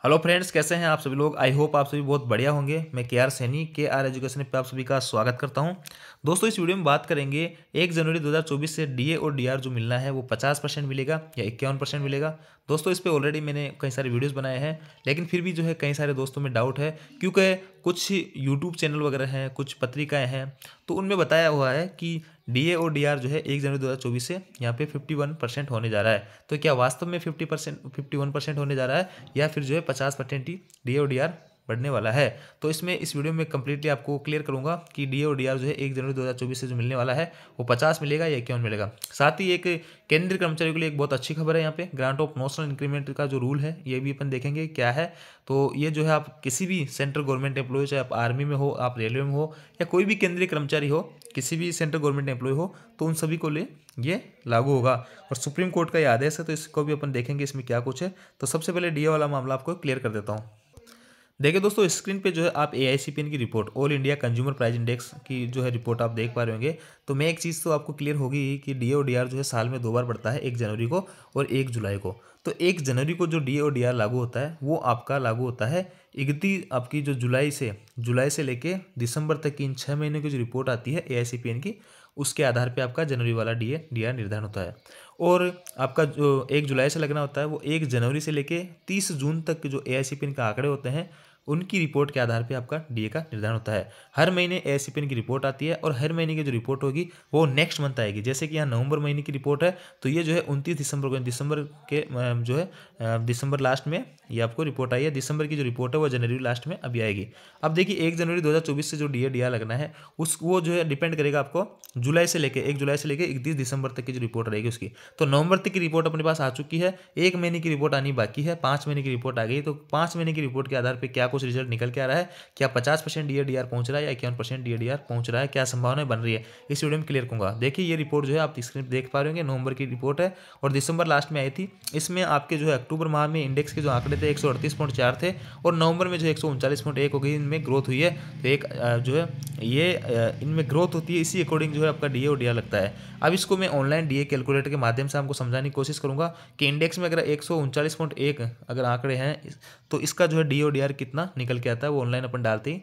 Hello friends, कैसे हैं आप सभी लोग। आई होप आप सभी बहुत बढ़िया होंगे। मैं के आर सैनी के आर एजुकेशन पे आप सभी का स्वागत करता हूं। दोस्तों, इस वीडियो में बात करेंगे 1 जनवरी 2024 से डीए और डीआर जो मिलना है वो 50% मिलेगा या 51% मिलेगा। दोस्तों, इस पे ऑलरेडी मैंने कई सारे वीडियोस बनाए हैं, लेकिन फिर भी जो है कई सारे दोस्तों में डाउट है, क्योंकि कुछ यूट्यूब चैनल वगैरह हैं, कुछ पत्रिकाएं हैं, तो उनमें बताया हुआ है कि डीए और डीआर जो है 1 जनवरी 2024 से यहाँ पे 51% होने जा रहा है। तो क्या वास्तव में 51% होने जा रहा है, या फिर जो है 50% ही डीए और डीआर बढ़ने वाला है। तो इसमें इस वीडियो में कंप्लीटली आपको क्लियर करूंगा कि डीए और डीआर जो है 1 जनवरी 2024 से जो मिलने वाला है वो 50 मिलेगा या 51 मिलेगा। साथ ही एक केंद्रीय कर्मचारियों के लिए एक बहुत अच्छी खबर है, यहाँ पे ग्रांट ऑफ नोशनल इंक्रीमेंट का जो रूल है ये भी अपन देखेंगे क्या है। तो ये जो है आप किसी भी सेंट्रल गवर्नमेंट एम्प्लॉय, चाहे आप आर्मी में हो, आप रेलवे में हो, या कोई भी केंद्रीय कर्मचारी हो, किसी भी सेंट्रल गवर्नमेंट एम्प्लॉय हो, तो उन सभी को लिए ये लागू होगा। और सुप्रीम कोर्ट का ये आदेश है, तो इसको भी अपन देखेंगे इसमें क्या कुछ है। तो सबसे पहले डीए वाला मामला आपको क्लियर कर देता हूँ। देखिए दोस्तों, स्क्रीन पे जो है आप एआईसीपीएन की report, all India consumer price index की जो है रिपोर्ट आप देख पा रहे होंगे। तो मैं एक चीज़ तो आपको क्लियर होगी ही कि डीए और डीआर जो है साल में 2 बार बढ़ता है, 1 जनवरी को और 1 जुलाई को। तो 1 जनवरी को जो डीए और डीआर लागू होता है वो आपका लागू होता है 31 आपकी जो जुलाई से लेके दिसंबर तक की इन 6 महीने की जो रिपोर्ट आती है एआईसीपीएन की, उसके आधार पे आपका जनवरी वाला डीए डीआर निर्धारण होता है। और आपका जो 1 जुलाई से लगना होता है वो 1 जनवरी से लेके 30 जून तक के जो एआईसीपीएन के आंकड़े होते हैं उनकी रिपोर्ट के आधार पे आपका डीए का निर्धारण होता है। हर महीने एआईसीपीएन की रिपोर्ट आती है और हर महीने की जो रिपोर्ट होगी वो नेक्स्ट मंथ आएगी। जैसे कि यहाँ नवंबर महीने की रिपोर्ट है, तो ये जो है 29 दिसंबर को, दिसंबर के जो है दिसंबर लास्ट में ये आपको रिपोर्ट आई है। दिसंबर की जो रिपोर्ट है वो जनवरी लास्ट में अभी आएगी। अब देखिए 1 जनवरी 2024 से जो डीए डीआर लगना है उस वो जो है डिपेंड करेगा आपको 1 जुलाई से लेके 31 दिसंबर तक की जो रिपोर्ट रहेगी उसकी। तो नवंबर तक की रिपोर्ट अपने पास आ चुकी है, 1 महीने की रिपोर्ट आनी बाकी है, 5 महीने की रिपोर्ट आ गई। तो 5 महीने की रिपोर्ट के आधार पर क्या कुछ रिजल्ट निकल के आ रहा है, क्या 50% डीए डीआर पहुंच रहा है या 51% डीए डीआर पहुंच रहा है, क्या संभावनाएं बन रही है, इस वीडियो में क्लियर करूंगा। देखिए ये रिपोर्ट जो है आप स्क्रीन पर देख पा रहे होंगे, नवंबर की रिपोर्ट है और दिसंबर लास्ट में आई थी। इसमें आपके जो है अक्टूबर माह में इंडेक्स के जो आंकड़े थे 138.4 थे और नवंबर में जो 139.1 हो गई, इनमें ग्रोथ हुई है। तो एक जो है ये इनमें ग्रोथ होती है, इसी अकॉर्डिंग जो है आपका डीए और डीआर लगता है। अब इसको मैं ऑनलाइन डीए कैलकुलेटर के माध्यम से आपको समझाने की कोशिश करूंगा कि इंडेक्स में अगर 139.1 अगर आंकड़े हैं तो इसका जो है डी और डी आर कितना निकल के आता है, वो ऑनलाइन अपन डालते ही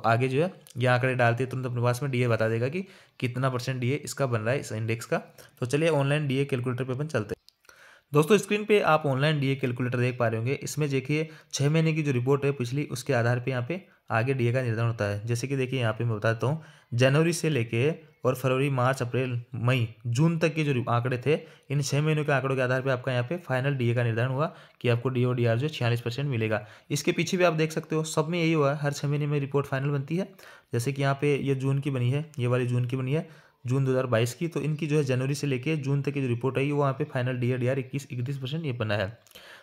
आगे जो है ये आंकड़े डालते हैं तुरंत अपने पास में डीए बता देगा कि कितना % डीए इसका बन रहा है इस इंडेक्स का। तो चलिए ऑनलाइन डीए कैलकुलेटर पे अपन चलते हैं। दोस्तों, स्क्रीन पे आप ऑनलाइन डीए कैलकुलेटर देख पा रहे होंगे। इसमें देखिए 6 महीने की जो रिपोर्ट है पिछली, उसके आधार पे यहाँ पे आगे डीए का निर्धारण होता है। जैसे कि देखिए यहाँ पे मैं बताता हूँ, जनवरी से लेके और फरवरी, मार्च, अप्रैल, मई, जून तक के जो आंकड़े थे, इन 6 महीनों के आंकड़ों के आधार पे आपका यहाँ पे फाइनल डीए का निर्धारण हुआ कि आपको डी और डी आर जो 46% मिलेगा। इसके पीछे भी आप देख सकते हो, सब में यही हुआ है, हर 6 महीने में रिपोर्ट फाइनल बनती है। जैसे कि यहाँ पे ये जून की बनी है, ये वाली जून की बनी है, जून 2022 की। तो इनकी जो है जनवरी से लेके जून तक की जो रिपोर्ट आई वो वहाँ पे फाइनल डी आर 31% ये बना है।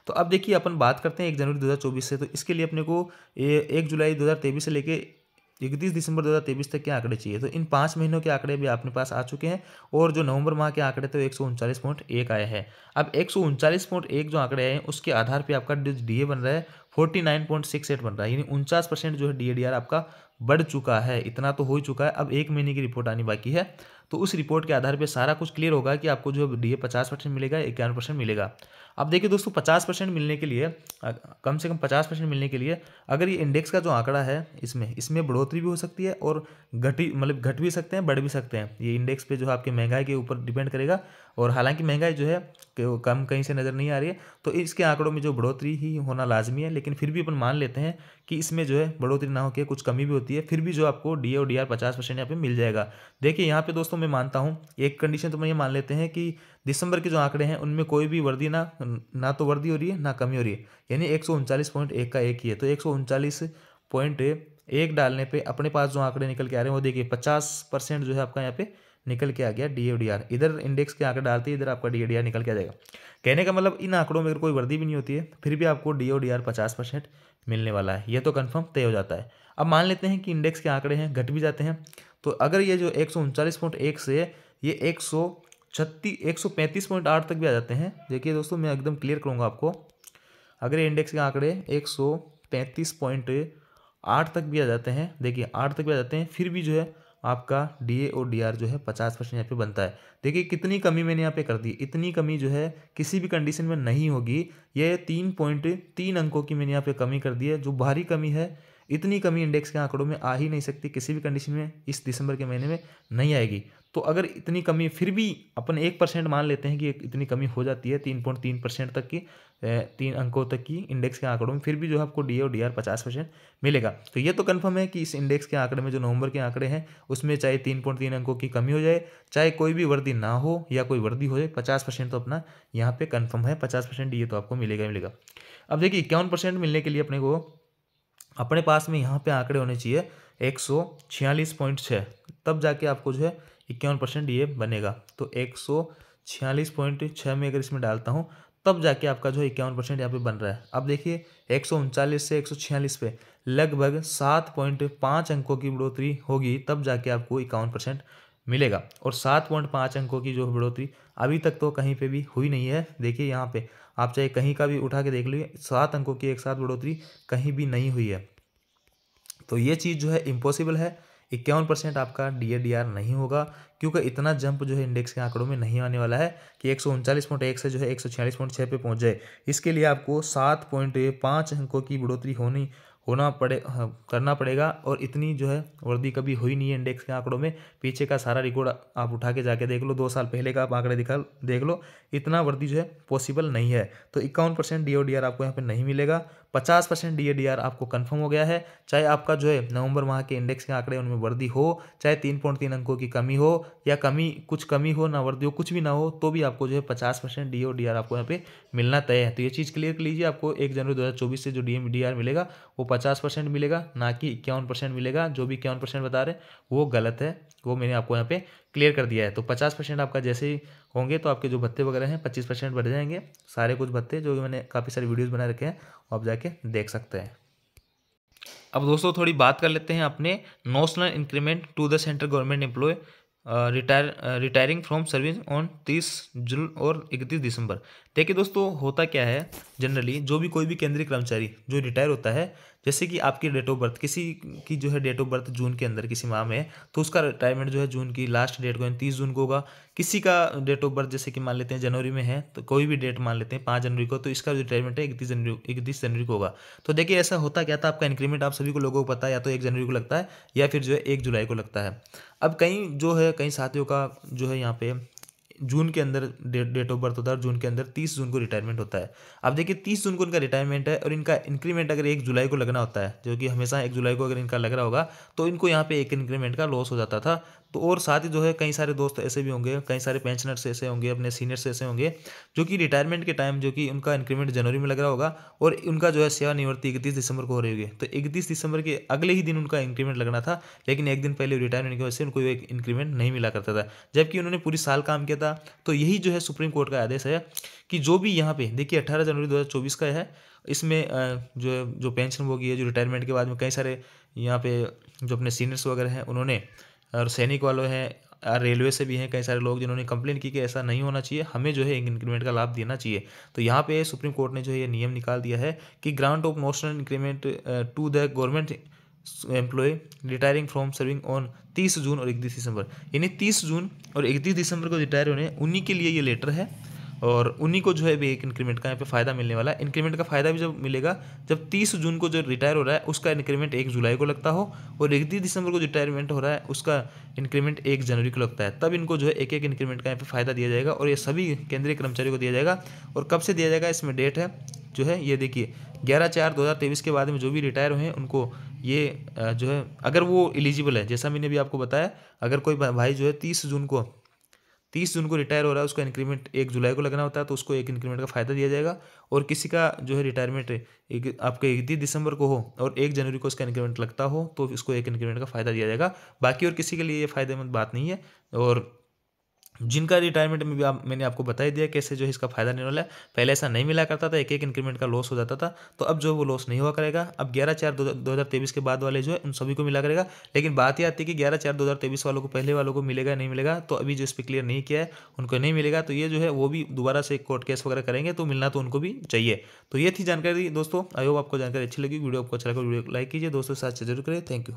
तो अब देखिए अपन बात करते हैं 1 जनवरी 2024 से। तो इसके लिए अपने को 1 जुलाई 2023 से लेके 31 दिसंबर 2023 तक के आंकड़े चाहिए। तो इन 5 महीनों के आंकड़े भी अपने पास आ चुके हैं और जो नवंबर माह के आंकड़े थे 139.1 आए हैं। अब 139.1 जो आंकड़े आए हैं उसके आधार पे आपका जो डीए बन रहा है 49.68 बन रहा है, यानी 49% जो है डीए डीआर आपका बढ़ चुका है। इतना तो हो ही चुका है, अब 1 महीने की रिपोर्ट आनी बाकी है। तो उस रिपोर्ट के आधार पे सारा कुछ क्लियर होगा कि आपको जो डीए 50% मिलेगा, 51% मिलेगा। अब देखिए दोस्तों, 50% मिलने के लिए कम से कम 50% मिलने के लिए अगर ये इंडेक्स का जो आंकड़ा है इसमें बढ़ोतरी भी हो सकती है और घट भी सकते हैं, बढ़ भी सकते हैं। ये इंडेक्स पे जो है आपके महंगाई के ऊपर डिपेंड करेगा। और हालांकि महंगाई जो है कि वो कम कहीं से नज़र नहीं आ रही है, तो इसके आंकड़ों में जो बढ़ोतरी ही होना लाजमी है। लेकिन फिर भी अपन मान लेते हैं कि इसमें जो है बढ़ोतरी ना होकर कुछ कमी भी होती है, फिर भी जो आपको डी और डी आर 50% यहाँ पे मिल जाएगा। देखिए यहाँ पे दोस्तों मैं मानता हूँ, एक कंडीशन तो मैं ये मान लेते हैं कि दिसंबर के जो आंकड़े हैं उनमें कोई भी वर्दी ना तो वर्दी हो रही है ना कमी हो रही है, यानी 139.1 का एक ही है। तो 139.1 डालने पे अपने पास जो आंकड़े निकल के आ रहे हैं वो देखिए 50% जो है आपका यहाँ पे निकल के आ गया डी ओ डी आर। इधर इंडेक्स के आंकड़े डालते हैं, इधर आपका डी ओ डी आर निकल के आ जाएगा। कहने का मतलब इन आंकड़ों में अगर कोई वर्दी भी नहीं होती है फिर भी आपको डी ओ डी आर 50% मिलने वाला है, ये तो कंफर्म तय हो जाता है। अब मान लेते हैं कि इंडेक्स के आंकड़े हैं घट भी जाते हैं, तो अगर ये जो 139.1 से ये 135.8 तक भी आ जाते हैं। देखिए दोस्तों मैं एकदम क्लियर करूँगा आपको, अगर ये इंडेक्स के आंकड़े 135.8 तक भी आ जाते हैं, देखिए 8 तक भी आ जाते हैं, फिर भी जो है आपका DA और DR जो है 50% यहाँ पे बनता है। देखिए कितनी कमी मैंने यहाँ पे कर दी, इतनी कमी जो है किसी भी कंडीशन में नहीं होगी। ये 3.3 अंकों की मैंने यहाँ पे कमी कर दी है, जो भारी कमी है। इतनी कमी इंडेक्स के आंकड़ों में आ ही नहीं सकती, किसी भी कंडीशन में इस दिसंबर के महीने में नहीं आएगी। तो अगर इतनी कमी फिर भी अपन 1% मान लेते हैं कि इतनी कमी हो जाती है 3.3% तक की, 3 अंकों तक की इंडेक्स के आंकड़ों में, फिर भी जो है आपको DA और DR 50% मिलेगा। तो ये तो कंफर्म है कि इस इंडेक्स के आंकड़े में जो नवंबर के आंकड़े हैं उसमें चाहे 3.3 अंकों की कमी हो जाए, चाहे कोई भी वर्दी ना हो या कोई वर्दी हो जाए, 50% तो अपना यहाँ पे कंफर्म है, 50% DA तो आपको मिलेगा ही मिलेगा। अब देखिए 51% मिलने के लिए अपने को अपने पास में यहाँ पे आंकड़े होने चाहिए 146.6, तब जाके आपको जो है 51% DA बनेगा। तो 146.6 में अगर इसमें डालता हूँ तब जाके आपका जो है 51% यहाँ पे बन रहा है। अब देखिए 139 से 146 पे लगभग 7.5 अंकों की बढ़ोतरी होगी, तब जाके आपको 51% मिलेगा। और 7.5 अंकों की जो बढ़ोतरी अभी तक तो कहीं पे भी हुई नहीं है। देखिए यहाँ पे आप चाहे कहीं का भी उठा के देख लीजिए, 7 अंकों की एक साथ बढ़ोतरी कहीं भी नहीं हुई है। तो ये चीज़ जो है इम्पॉसिबल है, 51% आपका DA DR नहीं होगा, क्योंकि इतना जंप जो है इंडेक्स के आंकड़ों में नहीं आने वाला है कि 139.1 से जो है 146.6 पे पहुंच जाए। इसके लिए आपको 7.5 अंकों की बढ़ोतरी करना पड़ेगा। और इतनी जो है वर्दी कभी हुई नहीं है इंडेक्स के आंकड़ों में। पीछे का सारा रिकॉर्ड आप उठा के जाके देख लो, 2 साल पहले का आप आंकड़े देख लो, इतना वर्दी जो है पॉसिबल नहीं है। तो 51% DA और DR आपको यहाँ पे नहीं मिलेगा। 50% DA DR आपको कंफर्म हो गया है। चाहे आपका जो है नवंबर माह के इंडेक्स के आंकड़े उनमें वर्दी हो, चाहे 3.3 अंकों की कमी हो, या कुछ कमी हो ना वर्दी हो, कुछ भी ना हो, तो भी आपको जो है 50% DA और DR आपको यहाँ पे मिलना तय है। तो ये चीज़ क्लियर कर लीजिए, आपको 1 जनवरी 2024 से जो DA DR मिलेगा वो 50% मिलेगा, ना कि 51% मिलेगा। जो भी 51% बता रहे वो गलत है, वो मैंने आपको यहाँ पे क्लियर कर दिया है। तो 50% आपका जैसे ही होंगे तो आपके जो भत्ते वगैरह हैं 25% बढ़ जाएंगे। सारे कुछ भत्ते जो मैंने काफ़ी सारी वीडियोस बना रखे हैं आप जाके देख सकते हैं। अब दोस्तों थोड़ी बात कर लेते हैं अपने notional increment to the central government employ retiring from service on 30 June और 31 दिसंबर। देखिए दोस्तों होता क्या है, जनरली जो भी कोई भी केंद्रीय कर्मचारी जो रिटायर होता है, जैसे कि आपकी डेट ऑफ बर्थ, किसी की जो है डेट ऑफ बर्थ जून के अंदर किसी माह में है, तो उसका रिटायरमेंट जो है जून की लास्ट डेट को 30 जून को होगा। किसी का डेट ऑफ बर्थ जैसे कि मान लेते हैं जनवरी में है, तो कोई भी डेट मान लेते हैं 5 जनवरी को, तो इसका रिटायरमेंट है 31 जनवरी को होगा। तो देखिए ऐसा होता क्या था, आपका इंक्रीमेंट आप सभी को लोगों को पता है, या तो 1 जनवरी को लगता है या फिर जो है 1 जुलाई को लगता है। अब कई साथियों का जो है यहाँ पे जून के अंदर डेट ऑफ बर्थ होता है और जून के अंदर 30 जून को रिटायरमेंट होता है। अब देखिए 30 जून को इनका रिटायरमेंट है और इनका इंक्रीमेंट अगर 1 जुलाई को लगना होता है, जो कि हमेशा 1 जुलाई को अगर इनका लग रहा होगा, तो इनको यहाँ पे एक इंक्रीमेंट का लॉस हो जाता था। तो और साथ ही जो है कई सारे दोस्त ऐसे भी होंगे, कई सारे पेंशनर्स ऐसे होंगे, अपने सीनियर्स ऐसे होंगे जो कि रिटायरमेंट के टाइम जो कि उनका इंक्रीमेंट जनवरी में लग रहा होगा और उनका जो है सेवानिवृत्ति 31 दिसंबर को हो रही होगी। तो 31 दिसंबर के अगले ही दिन उनका इंक्रीमेंट लगना था, लेकिन एक दिन पहले रिटायरमेंट की वजह से उनको एक इंक्रीमेंट नहीं मिला करता था, जबकि उन्होंने पूरी साल काम किया था। तो यही जो है सुप्रीम कोर्ट का आदेश है कि जो भी यहाँ पे देखिए 18 जनवरी 2024 का है, इसमें जो पेंशन होगी है, जो रिटायरमेंट के बाद में कई सारे यहाँ पे जो अपने सीनियर्स वगैरह हैं उन्होंने, और सैनिक वालों हैं, रेलवे से भी हैं कई सारे लोग जिन्होंने कंप्लेन की कि ऐसा नहीं होना चाहिए, हमें जो है एक इंक्रीमेंट का लाभ देना चाहिए। तो यहाँ पे सुप्रीम कोर्ट ने जो है ये नियम निकाल दिया है कि grant of notional increment to the government employ retiring from serving on 30 June और 31 दिसंबर, यानी 30 जून और 31 दिसंबर को रिटायर होने उन्हीं के लिए ये लेटर है, और उन्हीं को जो है भी एक इंक्रीमेंट का यहाँ पे फ़ायदा मिलने वाला है। इंक्रीमेंट का फ़ायदा भी जब मिलेगा जब 30 जून को जो रिटायर हो रहा है उसका इंक्रीमेंट 1 जुलाई को लगता हो, और 31 दिसंबर को जो रिटायरमेंट हो रहा है उसका इंक्रीमेंट 1 जनवरी को लगता है। तब इनको जो है एक इंक्रीमेंट का यहाँ पे फ़ायदा दिया जाएगा, और ये सभी केंद्रीय कर्मचारियों को दिया जाएगा। और कब से दिया जाएगा, इसमें डेट है जो है ये देखिए 11/4/2023 के बाद में जो भी रिटायर हुए हैं उनको ये जो है अगर वो एलिजिबल है, जैसा मैंने भी आपको बताया, अगर कोई भाई जो है 30 जून को रिटायर हो रहा है, उसका इंक्रीमेंट 1 जुलाई को लगना होता है, तो उसको एक इंक्रीमेंट का फ़ायदा दिया जाएगा। और किसी का जो है रिटायरमेंट आपके 31 दिसंबर को हो और 1 जनवरी को उसका इंक्रीमेंट लगता हो, तो इसको एक इंक्रीमेंट का फ़ायदा दिया जाएगा। बाकी और किसी के लिए ये फ़ायदेमंद बात नहीं है। और जिनका रिटायरमेंट में भी मैंने आपको बता ही दिया कैसे जो है इसका फायदा नहीं वाला है। पहले ऐसा नहीं मिला करता था, एक इंक्रीमेंट का लॉस हो जाता था, तो अब जो वो लॉस नहीं हुआ करेगा। अब 11/4/2023 के बाद वाले जो है उन सभी को मिला करेगा। लेकिन बात ये आती है कि 11/4/2023 वालों को पहले वालों को मिलेगा नहीं मिलेगा, तो अभी जो इस पर क्लियर नहीं किया है उनको नहीं मिलेगा। तो ये जो है वो भी दोबारा से कोर्ट केस वगैरह करेंगे, तो मिलना तो उनको भी चाहिए। तो ये थी जानकारी दोस्तों, आई होप आपको जानकारी अच्छी लगी। वीडियो आपको अच्छा लगा वीडियो को लाइक कीजिए, दोस्तों के साथ शेयर जरूर करें। Thank you.